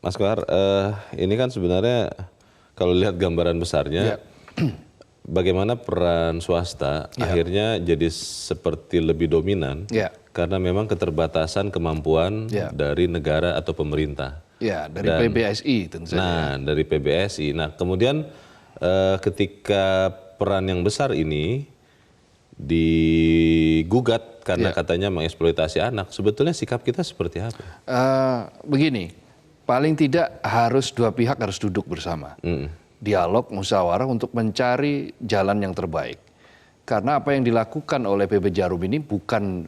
Mas Kohar, ini kan sebenarnya kalau lihat gambaran besarnya, bagaimana peran swasta akhirnya jadi seperti lebih dominan karena memang keterbatasan kemampuan dari negara atau pemerintah. Ya, dari PBSI tentu saja. Nah, dari PBSI. Nah, kemudian ketika peran yang besar ini digugat karena katanya mengeksploitasi anak, sebetulnya sikap kita seperti apa? Begini, paling tidak harus dua pihak harus duduk bersama. Dialog, musyawarah untuk mencari jalan yang terbaik. Karena apa yang dilakukan oleh PB Jarum ini bukan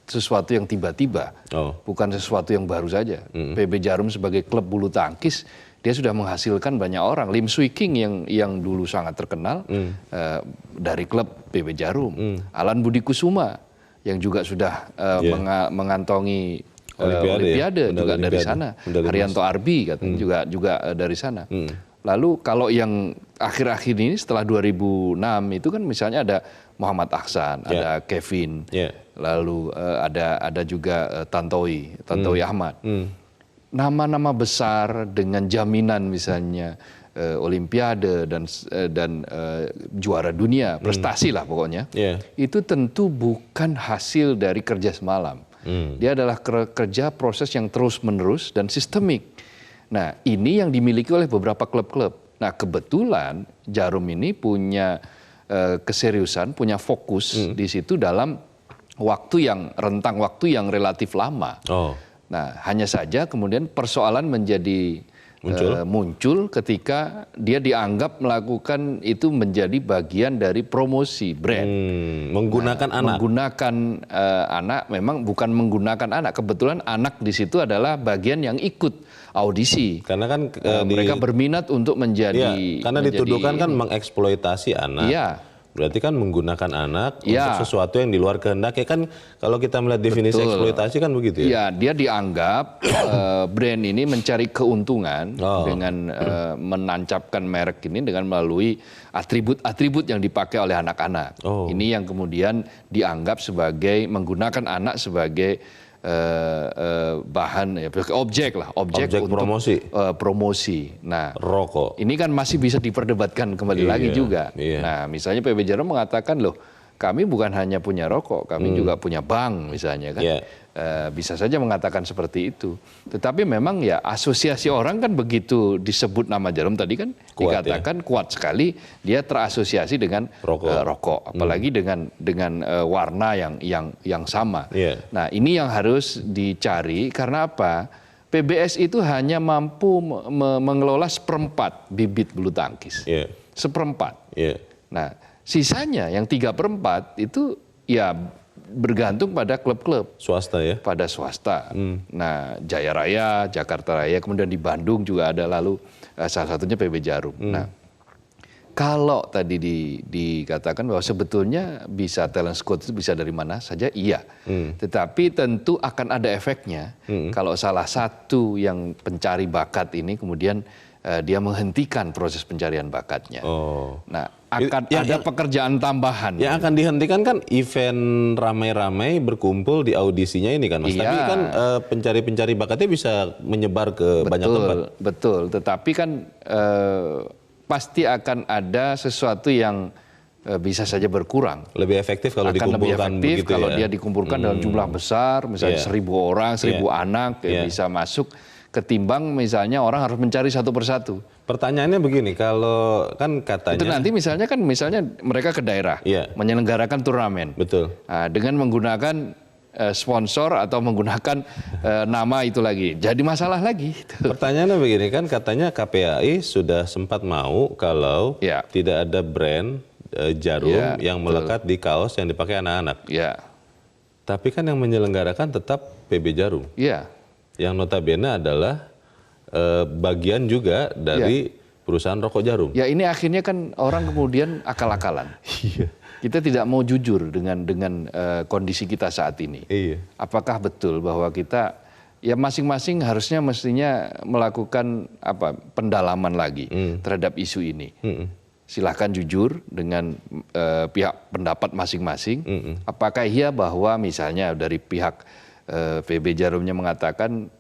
sesuatu yang tiba-tiba, bukan sesuatu yang baru saja. PB Jarum sebagai klub bulu tangkis, dia sudah menghasilkan banyak orang. Lim Swee King yang dulu sangat terkenal dari klub PB Jarum. Alan Budi Kusuma yang juga sudah mengantongi Olimpiade juga dari sana. Haryanto Arbi katanya juga dari sana. Lalu kalau yang akhir-akhir ini setelah 2006 itu kan misalnya ada Muhammad Aksan, ada Kevin, lalu ada juga Tantowi Ahmad. Nama-nama besar dengan jaminan misalnya Olimpiade dan juara dunia, prestasi lah pokoknya. Itu tentu bukan hasil dari kerja semalam. Dia adalah kerja proses yang terus-menerus dan sistemik. Nah, ini yang dimiliki oleh beberapa klub-klub. Nah, kebetulan Jarum ini punya keseriusan, punya fokus di situ dalam rentang waktu yang relatif lama. Nah, hanya saja kemudian persoalan menjadi muncul ketika dia dianggap melakukan itu menjadi bagian dari promosi brand. Menggunakan anak. Menggunakan anak, memang bukan menggunakan anak. Kebetulan anak di situ adalah bagian yang ikut audisi. Karena kan mereka berminat untuk menjadi. Karena dituduhkan kan mengeksploitasi anak. Berarti kan menggunakan anak untuk sesuatu yang di luar kehendak. Ya kan kalau kita melihat definisi eksploitasi kan begitu ya. Dia dianggap brand ini mencari keuntungan dengan menancapkan merek ini dengan melalui atribut-atribut yang dipakai oleh anak-anak. Ini yang kemudian dianggap sebagai menggunakan anak sebagai bahan objek untuk promosi. Nah, rokok. Ini kan masih bisa diperdebatkan kembali lagi juga. Nah, misalnya PB Jarum mengatakan loh, kami bukan hanya punya rokok, kami juga punya bank misalnya kan. Bisa saja mengatakan seperti itu. Tetapi memang ya asosiasi orang kan begitu disebut nama Jarum tadi kan dikatakan kuat sekali dia terasosiasi dengan rokok. Apalagi dengan warna yang sama. Nah, ini yang harus dicari karena apa? PBS itu hanya mampu mengelola seperempat bibit bulu tangkis. Seperempat. Nah, sisanya yang 3/4 itu ya bergantung pada klub-klub swasta ya, pada swasta. Nah, Jaya Raya, Jakarta Raya, kemudian di Bandung juga ada, lalu salah satunya PB Jarum. Nah, kalau tadi dikatakan bahwa sebetulnya bisa talent scout itu bisa dari mana saja, iya. Tetapi tentu akan ada efeknya kalau salah satu yang pencari bakat ini kemudian dia menghentikan proses pencarian bakatnya. Nah, akan ada pekerjaan tambahan. Yang akan dihentikan kan event ramai-ramai berkumpul di audisinya ini kan, Mas. Tapi kan pencari-pencari bakatnya bisa menyebar ke banyak tempat. Betul, tetapi kan pasti akan ada sesuatu yang bisa saja berkurang. Lebih efektif kalau dikumpulkan begitu ya. Kalau dia dikumpulkan dalam jumlah besar, misalnya 1.000 orang, 1.000 anak bisa masuk, ketimbang misalnya orang harus mencari satu persatu. Pertanyaannya begini, kalau kan katanya itu nanti misalnya mereka ke daerah menyelenggarakan turnamen. Betul. Nah, dengan menggunakan sponsor atau menggunakan nama itu lagi, jadi masalah lagi. Pertanyaannya begini, kan katanya KPAI sudah sempat mau kalau tidak ada brand Jarum yang melekat di kaos yang dipakai anak-anak. Tapi kan yang menyelenggarakan tetap PB Jarum. Yang notabene adalah bagian juga dari perusahaan rokok Jarum. Ya, ini akhirnya kan orang kemudian akal-akalan. Kita tidak mau jujur dengan kondisi kita saat ini. Apakah betul bahwa kita ya masing-masing mestinya melakukan pendalaman lagi terhadap isu ini. Silahkan jujur dengan pihak pendapat masing-masing. Apakah iya bahwa misalnya dari pihak PB Jarumnya mengatakan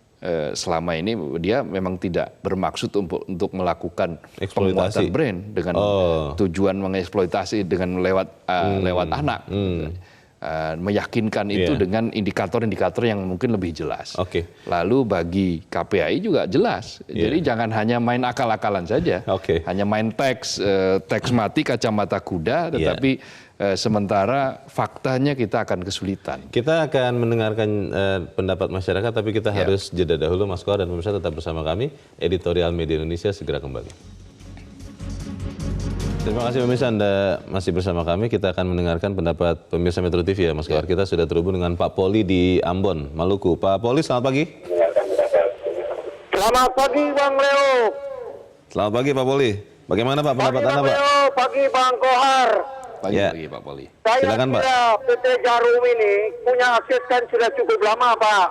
selama ini dia memang tidak bermaksud untuk melakukan penguatan brand dengan tujuan mengeksploitasi dengan lewat anak. Meyakinkan itu dengan indikator-indikator yang mungkin lebih jelas. Lalu bagi KPAI juga jelas. Jadi jangan hanya main akal-akalan saja. Hanya main teks mati kacamata kuda, tetapi sementara faktanya kita akan kesulitan. Kita akan mendengarkan pendapat masyarakat, tapi kita harus jeda dahulu, Mas Kohar dan pemirsa tetap bersama kami. Editorial Media Indonesia segera kembali. Terima kasih pemirsa, Anda masih bersama kami. Kita akan mendengarkan pendapat pemirsa Metro TV ya, Mas Kohar. Kita sudah terhubung dengan Pak Poli di Ambon, Maluku. Pak Poli, selamat pagi. Selamat pagi, Bang Leo. Selamat pagi, Pak Poli. Bagaimana Pak pendapat Anda, Pak? Pagi, Bang Kohar. Pagi, Pak Poli. Saya silakan, Pak. PT Jarum ini punya akses kan sudah cukup lama, Pak.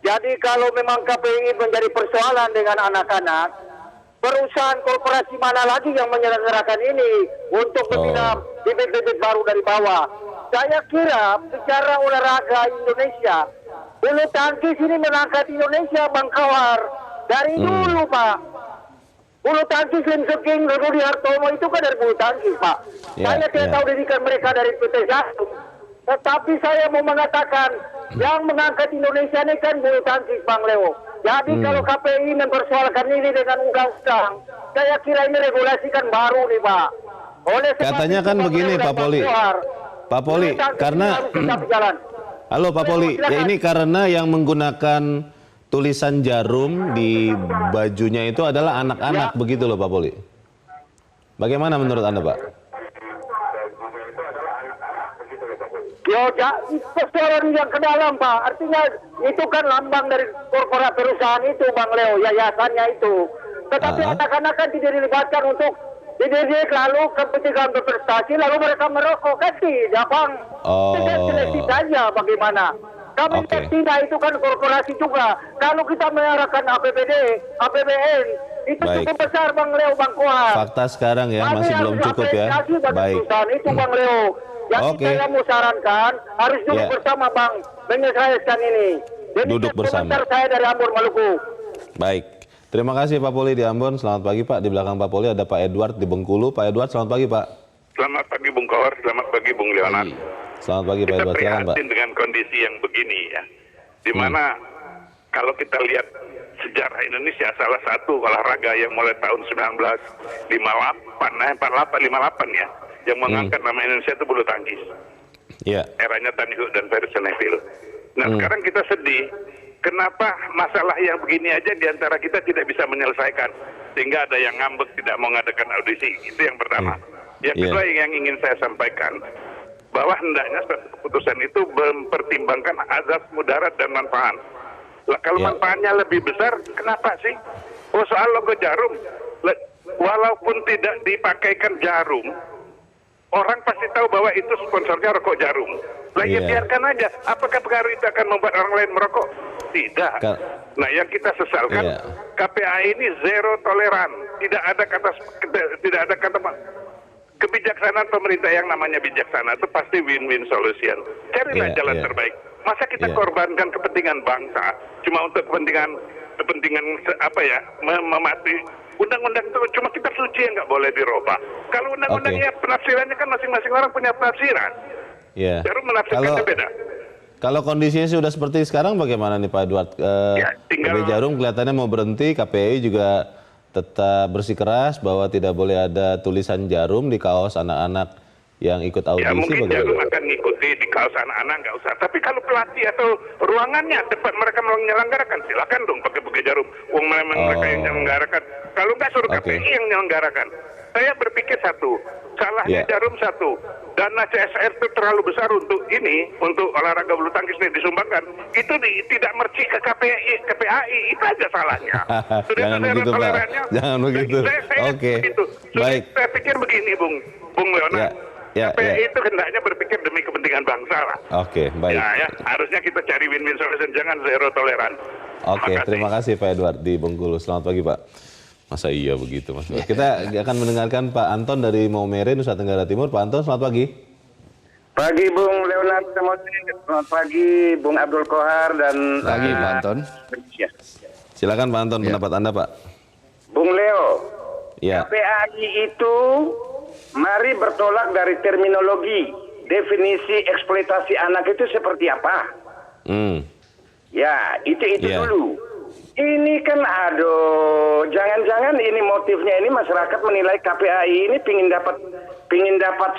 Jadi kalau memang KPI menjadi persoalan dengan anak-anak, perusahaan korporasi mana lagi yang menyelenggarakan ini untuk membina bibit-bibit baru dari bawah? Saya kira secara olahraga Indonesia, bulu tangkis ini mengangkat Indonesia, Bang Kohar. Dari dulu, Pak. Bulu tangkis Lim Seking, Rudi Hartono itu kan dari bulu tangkis, Pak. Saya tidak tahu didikan mereka dari PT Jarum. Tetapi saya mau mengatakan, yang mengangkat Indonesia ini kan bulu tangkis, Bang Leo. Jadi kalau KPI mempersoalkan ini dengan undang-undang, saya kira ini regulasi kan baru nih, Pak. Oleh katanya kan begini, Pak Poli. Pak Poli, karena halo Pak Poli, ya ini karena yang menggunakan tulisan Jarum di bajunya itu adalah anak-anak, begitu loh Pak Poli. Bagaimana menurut Anda, Pak? Persoalan yang ke dalam, Pak. Artinya itu kan lambang dari korporat perusahaan itu, Bang Leo, yayasannya itu. Tetapi anak-anak kan tidak dilibatkan untuk dididik, lalu kepentingan berprestasi, lalu mereka merokok, kan tidak, Bang. Tidak seleksi saja bagaimana. Kami tidak, itu kan korporasi juga. Kalau kita mengarahkan APBD, APBN, itu cukup besar, Bang Leo, Bang Kohar. Fakta sekarang ya, masih belum cukup ya. Baik. Itu, Bang Leo. Jadi saya mau sarankan harus duduk bersama, Bang, menyelesaikan ini. Jadi duduk bersama. Saya dari Ambon, Maluku. Baik. Terima kasih Pak Poli di Ambon. Selamat pagi Pak. Di belakang Pak Poli ada Pak Edward di Bengkulu. Pak Edward, selamat pagi Pak. Selamat pagi Bung Kohar, selamat pagi Bung Leonard. Selamat pagi Pak Edward. Silakan Pak. Kita prihatin dengan kondisi yang begini ya. Di mana kalau kita lihat sejarah Indonesia, salah satu olahraga yang mulai tahun 1958 ya, yang mengangkat nama Indonesia itu bulu tangkis. Eranya Tani Huk dan Ferguson Neville. Nah sekarang kita sedih, kenapa masalah yang begini aja diantara kita tidak bisa menyelesaikan, sehingga ada yang ngambek tidak mau mengadakan audisi. Itu yang pertama. Yang kedua yang ingin saya sampaikan, bahwa hendaknya suatu keputusan itu mempertimbangkan azas mudarat dan manfaat. Lah kalau manfaatnya lebih besar, kenapa sih? Oh soal logo Jarum, walaupun tidak dipakaikan Jarum, orang pasti tahu bahwa itu sponsornya rokok Jarum. Lah ya biarkan aja. Apakah pengaruh itu akan membuat orang lain merokok? Tidak. Nah yang kita sesalkan, KPAI ini zero toleran. Tidak ada kata kebijaksanaan pemerintah. Yang namanya bijaksana itu pasti win-win solution. Carilah jalan terbaik. Masa kita korbankan kepentingan bangsa cuma untuk kepentingan apa ya, memati undang-undang itu cuma kitab suci yang nggak boleh dirubah. Kalau undang-undangnya penafsirannya kan masing-masing orang punya penafsiran. Baru menafsirkannya beda. Kalau kondisinya sudah seperti sekarang bagaimana nih Pak Edward? PB Jarum kelihatannya mau berhenti, KPI juga tetap bersikeras bahwa tidak boleh ada tulisan Jarum di kaos anak-anak yang ikut audisi. Ya mungkin Jarum akan ngikuti di kaos anak-anak, nggak usah. Tapi kalau pelatih atau ruangannya tempat mereka menyelenggarakan, silakan dong pakai Jarum. Uang mereka yang menyelenggarakan. Kalau nggak suruh KPI yang menyelenggarakan. Saya berpikir satu, salahnya Jarum satu, dana CSR itu terlalu besar untuk olahraga bulu tangkis ini disumbangkan. Itu tidak merci ke KPAI, itu aja salahnya. Jangan begitu Pak, jangan begitu. Baik. Saya pikir begini Bung Leonard. KPI itu hendaknya berpikir demi kepentingan bangsa lah. Baik. Ya, harusnya kita cari win-win solution, jangan zero toleran. Terima kasih Pak Edward di Bengkulu. Selamat pagi Pak. Masa iya begitu Mas? Kita akan mendengarkan Pak Anton dari Maumere, Nusa Tenggara Timur. Pak Anton, selamat pagi. Pagi Bung Leonard, selamat pagi Bung Abdul Kohar dan pagi Pak Anton. Silakan Pak Anton, pendapat Anda Pak. Bung Leo, ya. KPAI itu mari bertolak dari terminologi, definisi eksploitasi anak itu seperti apa? Ya, itu dulu. Ini kan jangan-jangan ini motifnya ini masyarakat menilai KPAI ini pingin dapat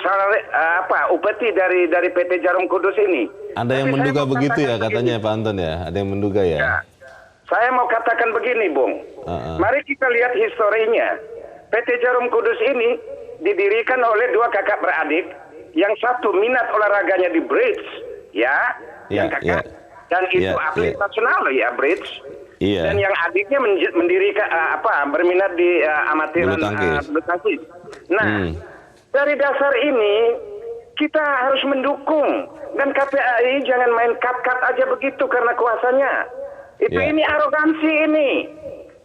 upeti dari PT Jarum Kudus ini. Ada yang menduga begitu ya katanya Pak Anton ya? Ada yang menduga ya? Saya mau katakan begini, Bung. Mari kita lihat historinya. PT Jarum Kudus ini didirikan oleh dua kakak beradik. Yang satu minat olahraganya di bridge, yang kakak. Dan itu atlet nasional ya, bridge. Dan yang adiknya mendirikan berminat di amatiran bulu tangkis. Nah, dari dasar ini kita harus mendukung, dan KPAI jangan main cut-cut aja begitu karena kuasanya. Ini arogansi ini.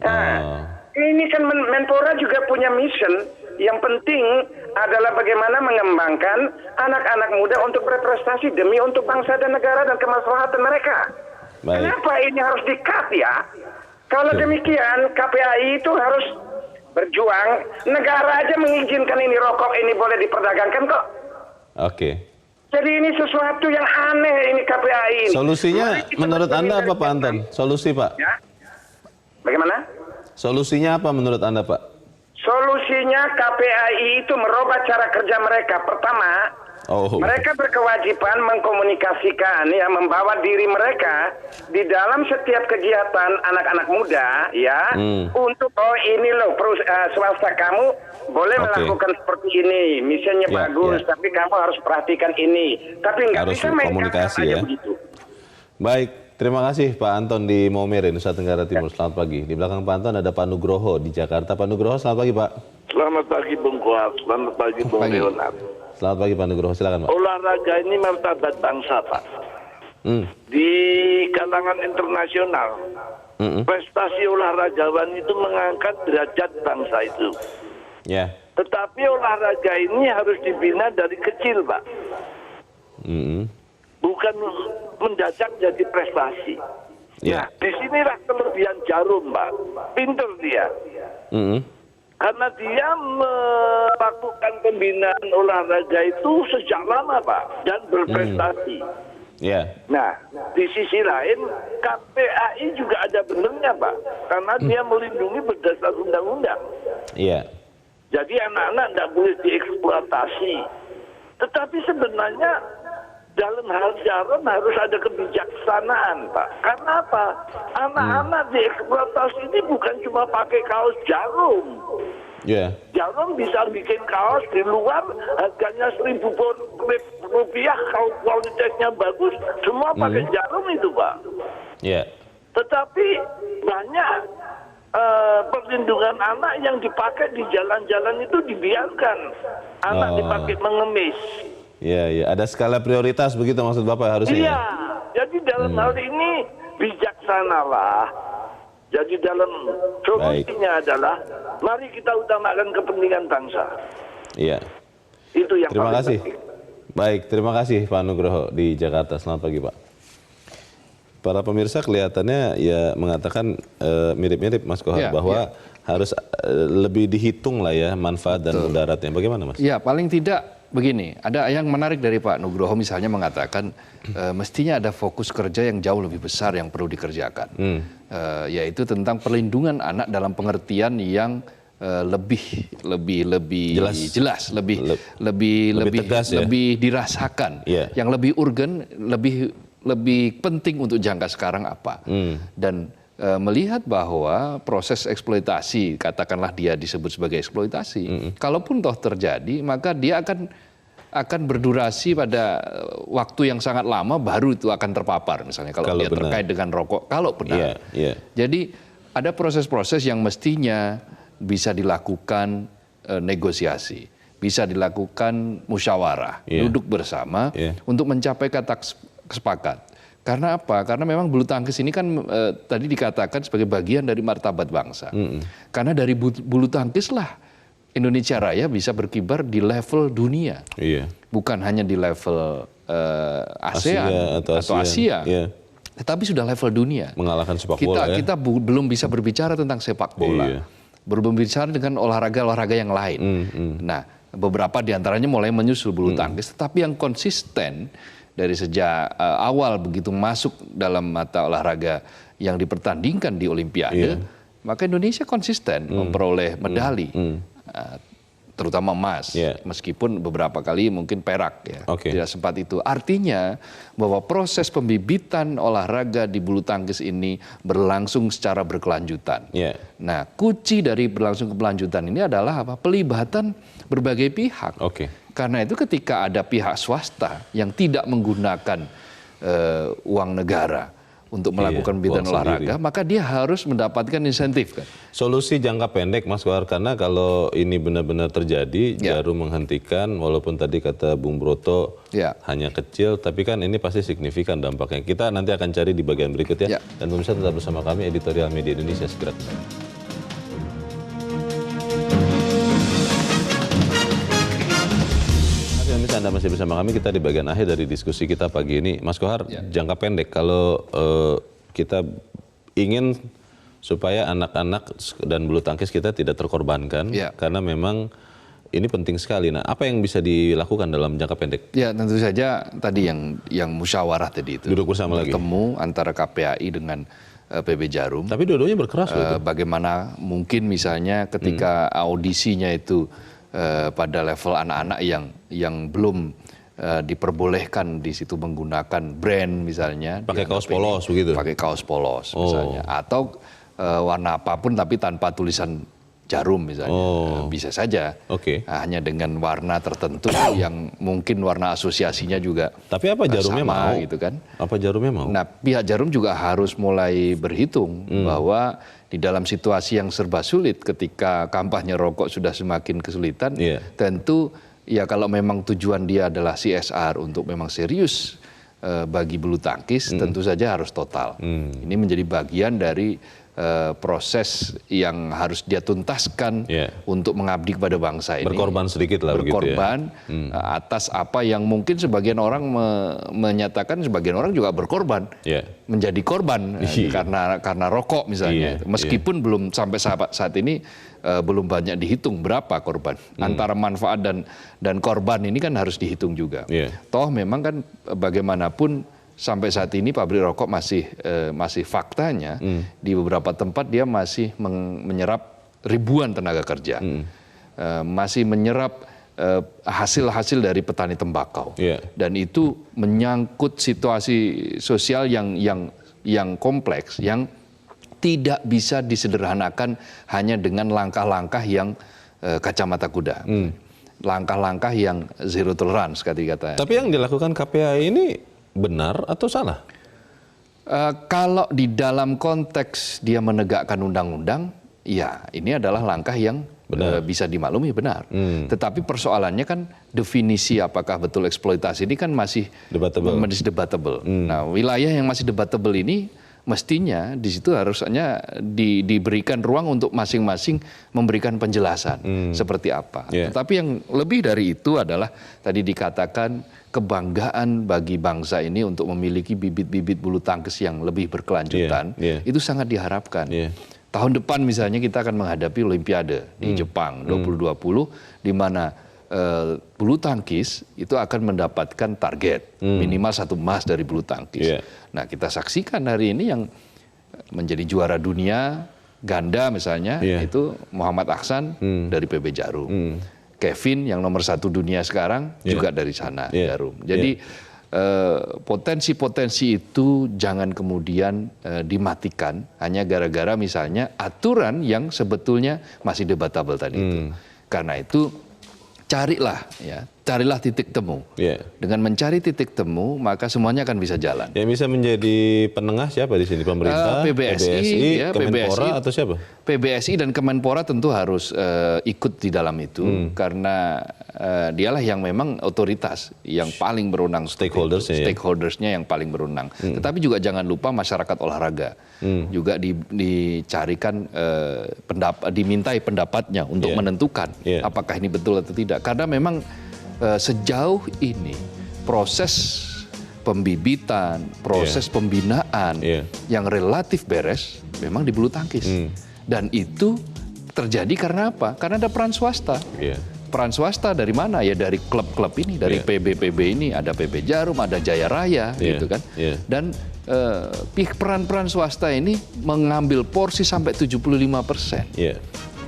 Nah, ini kan Menpora juga punya mission yang penting adalah bagaimana mengembangkan anak-anak muda untuk berprestasi demi untuk bangsa dan negara dan kemaslahatan mereka. Kenapa ini harus di-cut ya? Kalau demikian, KPAI itu harus berjuang. Negara aja mengizinkan ini rokok ini boleh diperdagangkan kok. Oke. Jadi ini sesuatu yang aneh ini KPAI ini. Solusinya menurut Anda apa Pak Anton? Solusi Pak? Ya. Bagaimana? Solusinya apa menurut Anda Pak? Solusinya KPAI itu merubah cara kerja mereka. Pertama, mereka berkewajiban mengkomunikasikan membawa diri mereka di dalam setiap kegiatan anak-anak muda untuk ini loh swasta kamu boleh melakukan seperti ini, misalnya bagus tapi kamu harus perhatikan ini, tapi nggak bisa main komunikasi aja begitu. Baik, terima kasih Pak Anton di Maumere, Nusa Tenggara Timur. Selamat pagi. Di belakang Pak Anton ada Pak Nugroho di Jakarta. Pak Nugroho, selamat pagi Pak. Selamat pagi Bung Kuat, selamat pagi Bung Leonard. Selamat pagi Pak Nugroho, silakan Pak. Olahraga ini martabat bangsa Pak. Di kalangan internasional, prestasi olahragawan itu mengangkat derajat bangsa itu. Tetapi olahraga ini harus dibina dari kecil Pak. Bukan mendadak jadi prestasi. Nah, disinilah kelebihan Jarum Pak. Pinter dia. Karena dia melakukan pembinaan olahraga itu sejak lama Pak, dan berprestasi. Nah, di sisi lain KPAI juga ada benernya Pak, karena dia melindungi berdasar undang-undang. Jadi anak-anak tidak boleh dieksploitasi. Tetapi sebenarnya dalam hal Jarum harus ada kebijaksanaan Pak. Karena apa? Anak-anak dieksploitasi ini bukan cuma pakai kaos Jarum. Jarum bisa bikin kaos di luar harganya Rp1.000, kalau kualitasnya bagus, semua pakai Jarum itu Pak. Tetapi banyak perlindungan anak yang dipakai di jalan-jalan itu dibiarkan. Anak dipakai mengemis. Ada skala prioritas begitu maksud Bapak harusnya. Jadi dalam hal ini bijaksanalah. Jadi dalam solusinya adalah mari kita utamakan kepentingan bangsa. Itu yang terima kasih. Baik, terima kasih Pak Nugroho di Jakarta. Selamat pagi Pak. Para pemirsa kelihatannya mengatakan mirip-mirip Mas Kohar bahwa harus lebih dihitung lah manfaat dan mudaratnya. Bagaimana Mas? Paling tidak begini, ada yang menarik dari Pak Nugroho misalnya mengatakan mestinya ada fokus kerja yang jauh lebih besar yang perlu dikerjakan, yaitu tentang perlindungan anak dalam pengertian yang lebih jelas, lebih tegas, lebih dirasakan, yang lebih urgen, lebih penting untuk jangka sekarang apa, dan melihat bahwa proses eksploitasi, katakanlah dia disebut sebagai eksploitasi, kalaupun toh terjadi, maka dia akan berdurasi pada waktu yang sangat lama, baru itu akan terpapar misalnya kalau dia terkait dengan rokok, kalau benar. Jadi ada proses-proses yang mestinya bisa dilakukan negosiasi, bisa dilakukan musyawarah, duduk bersama untuk mencapai kata sepakat. Karena apa? Karena memang bulu tangkis ini kan tadi dikatakan sebagai bagian dari martabat bangsa. Karena dari bulu tangkislah Indonesia Raya bisa berkibar di level dunia, bukan hanya di level ASEAN atau Asia, tetapi sudah level dunia. Mengalahkan sepak bola. Kita belum bisa berbicara tentang sepak bola, belum berbicara dengan olahraga yang lain. Nah, beberapa diantaranya mulai menyusul bulu tangkis, tetapi yang konsisten dari sejak awal begitu masuk dalam mata olahraga yang dipertandingkan di Olimpiade, maka Indonesia konsisten memperoleh medali. Terutama emas, meskipun beberapa kali mungkin perak tidak sempat itu. Artinya bahwa proses pembibitan olahraga di bulu tangkis ini berlangsung secara berkelanjutan. Nah, kunci dari berlangsung keberlanjutan ini adalah apa? Pelibatan berbagai pihak. Karena itu ketika ada pihak swasta yang tidak menggunakan uang negara untuk melakukan pembibitan olahraga, maka dia harus mendapatkan insentif kan. Solusi jangka pendek, Mas Kohar, karena kalau ini benar-benar terjadi, Jarum menghentikan, walaupun tadi kata Bung Broto hanya kecil, tapi kan ini pasti signifikan dampaknya. Kita nanti akan cari di bagian berikutnya. Dan pemirsa tetap bersama kami, Editorial Media Indonesia segera kembali. Anda masih bersama kami, kita di bagian akhir dari diskusi kita pagi ini. Mas Kohar, jangka pendek, kalau kita ingin supaya anak-anak dan bulu tangkis kita tidak terkorbankan, karena memang ini penting sekali. Nah, apa yang bisa dilakukan dalam jangka pendek? Ya, tentu saja tadi yang musyawarah tadi itu. Duduk bersama lagi. Bertemu antara KPAI dengan PB Jarum. Tapi dua-duanya berkeras. Bagaimana mungkin misalnya ketika audisinya itu pada level anak-anak yang belum diperbolehkan di situ menggunakan brand misalnya. Pakai kaos polos begitu? Pakai kaos polos misalnya. Atau warna apapun tapi tanpa tulisan Jarum misalnya. Bisa saja. Hanya dengan warna tertentu yang mungkin warna asosiasinya juga. Tapi apa Jarumnya sama, mau? Gitu kan. Apa Jarumnya mau? Nah, pihak Jarum juga harus mulai berhitung bahwa di dalam situasi yang serba sulit ketika kampanye rokok sudah semakin kesulitan, tentu ya kalau memang tujuan dia adalah CSR untuk memang serius bagi bulu tangkis, tentu saja harus total. Ini menjadi bagian dari proses yang harus dia tuntaskan untuk mengabdi kepada bangsa ini. Berkorban sedikit lah. Berkorban atas apa yang mungkin sebagian orang menyatakan, sebagian orang juga berkorban. Menjadi korban karena rokok misalnya. Meskipun belum sampai saat ini belum banyak dihitung berapa korban. Antara manfaat dan korban ini kan harus dihitung juga. Toh memang kan bagaimanapun sampai saat ini pabrik rokok masih faktanya di beberapa tempat dia masih menyerap ribuan tenaga kerja, masih menyerap hasil-hasil dari petani tembakau, dan itu menyangkut situasi sosial yang kompleks, yang tidak bisa disederhanakan hanya dengan langkah-langkah yang kacamata kuda, langkah-langkah yang zero tolerance kata-kata. Tapi yang dilakukan KPAI ini benar atau salah? Kalau di dalam konteks dia menegakkan undang-undang, ya ini adalah langkah yang bisa dimaklumi benar. Tetapi persoalannya kan definisi apakah betul eksploitasi ini kan masih debatable. Nah, wilayah yang masih debatable ini mestinya di situ harusnya diberikan ruang untuk masing-masing memberikan penjelasan seperti apa. Tetapi yang lebih dari itu adalah tadi dikatakan kebanggaan bagi bangsa ini untuk memiliki bibit-bibit bulu tangkis yang lebih berkelanjutan, itu sangat diharapkan. Tahun depan misalnya kita akan menghadapi Olimpiade di Jepang 2020, di mana bulu tangkis itu akan mendapatkan target minimal 1 emas dari bulu tangkis. Nah, kita saksikan hari ini yang menjadi juara dunia ganda misalnya itu Muhammad Aksan dari PB Jarum. Kevin yang nomor 1 dunia sekarang juga dari sana, Jarum. Jadi potensi-potensi itu jangan kemudian dimatikan hanya gara-gara misalnya aturan yang sebetulnya masih debatable tadi itu. Karena itu carilah carilah titik temu. Dengan mencari titik temu, maka semuanya akan bisa jalan. Yang bisa menjadi penengah siapa di sini? Pemerintah, PBSI, Kemenpora atau siapa? PBSI dan Kemenpora tentu harus ikut di dalam itu, karena dialah yang memang otoritas yang paling berwenang, stakeholdersnya yang paling berwenang. Tetapi juga jangan lupa masyarakat olahraga juga dicarikan dimintai pendapatnya untuk menentukan apakah ini betul atau tidak. Karena memang sejauh ini proses pembibitan, proses pembinaan yang relatif beres memang di bulu tangkis. Dan itu terjadi karena apa? Karena ada peran swasta. Peran swasta dari mana? Ya dari klub-klub ini, dari PB ini, ada PB Jarum, ada Jaya Raya, gitu kan. Dan peran-peran swasta ini mengambil porsi sampai 75%.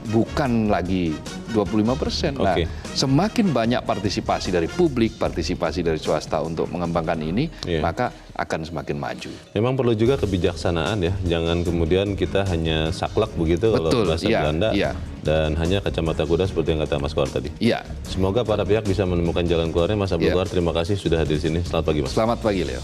Bukan lagi 25%. Nah, semakin banyak partisipasi dari publik, partisipasi dari swasta untuk mengembangkan ini, maka akan semakin maju. Memang perlu juga kebijaksanaan ya, jangan kemudian kita hanya saklek begitu kalau bahasa Belanda, dan hanya kacamata kuda seperti yang kata Mas Kohar tadi. Semoga para pihak bisa menemukan jalan keluarnya. Mas Abdul Kohar, terima kasih sudah hadir di sini. Selamat pagi, Mas. Selamat pagi, Leo.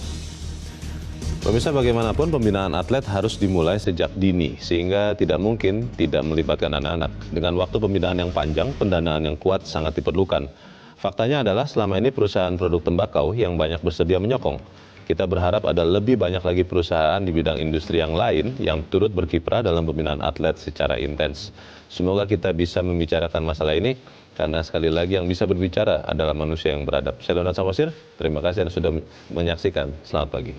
Pemirsa, bagaimanapun pembinaan atlet harus dimulai sejak dini, sehingga tidak mungkin tidak melibatkan anak-anak. Dengan waktu pembinaan yang panjang, pendanaan yang kuat sangat diperlukan. Faktanya adalah selama ini perusahaan produk tembakau yang banyak bersedia menyokong. Kita berharap ada lebih banyak lagi perusahaan di bidang industri yang lain yang turut berkiprah dalam pembinaan atlet secara intens. Semoga kita bisa membicarakan masalah ini, karena sekali lagi yang bisa berbicara adalah manusia yang beradab. Saya Donald Samosir, terima kasih Anda sudah menyaksikan. Selamat pagi.